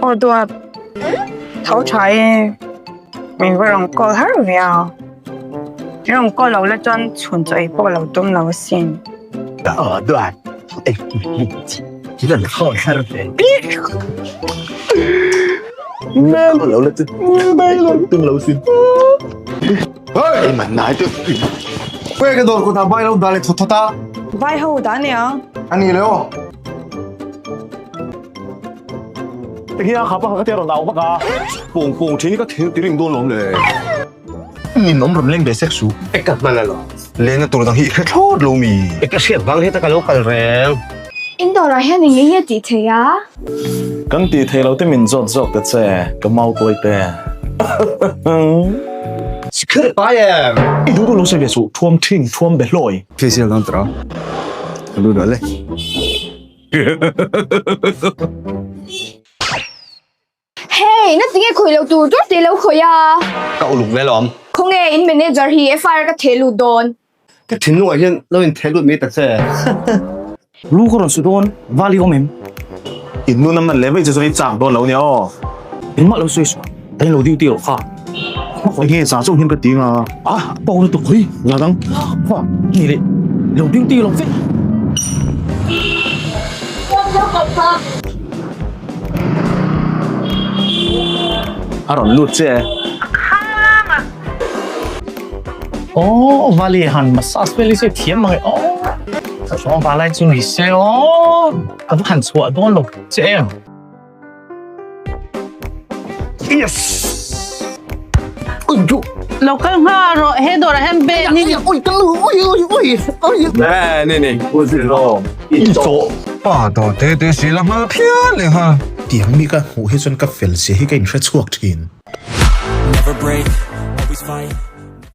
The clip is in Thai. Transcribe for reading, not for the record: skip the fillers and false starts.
我都偷菜，明白人過下了，讓過流咧將存在波流東流先。對，幾人偷菜嘅？咩流咧啫？咩流東流先？哎，你問哪一個？喂，嗰度個大巴佬打嚟拖拖打。拜好打你啊！อันนี้เลยอ๋อ ตะกี้ขับมาเขาเที่ยวเราปะกะปุ่งทีนี้ก็ทิ้งตีลิงโดนล้มเลยนี่น้องรำเล่นเบสเซ็กซ์ไอ้กัดมันอะไรหรอเล่นตัวต่างที่โทษลูมีไอ้กระเสียบบางที่ตะกันโลกันแรง印度來係你嘅地鐵啊？咁地鐵佬啲民族族嘅啫，咁貓鬼嘅。是可怕呀！一路都老細嘅數，ท่วมทิ้งท่วมไปลอย。พี่เสียกันตราดูดูเลย嘿，那點解佢老杜都地老佢啊？เก่าลุงเลยหรอ佢嘅 in manager 係 fire 個鐵路段。ก็ถึงว่ายันเราเห็นเทลุมีแต่เจ้ลูกคนสุดโดนวาลีก็มิมอินนู่นนั่นมันเลยไม่จะจะได้จับโดนเราเนี่ยอ๋ออินมาเราสวยๆแต่เราดีดีหรอค่ะไอ้เงี้ยสาวส่งเห็นก็ดีอ่ะบอกเลยตัวเฮ้ยอย่าดังว่านี่เลยเราดีดีเราสิอร่อยลุดเจ้哦，瓦里汉嘛，啥子你说甜嘛？哦，他说瓦来就你些哦，他都喊错多了这样。Yes， 哎呦，เราข้างห้าเราเฮดoraเฮมเบนี่โอ้ยตะลุนี่我知道，一走。ป้าต่อเตะสีละมาเพี้ยเลยฮะเดี๋ยวมีกันหูให้จนกับเฟลเสียให้กันแค่ชั่วทีน Never break, always fight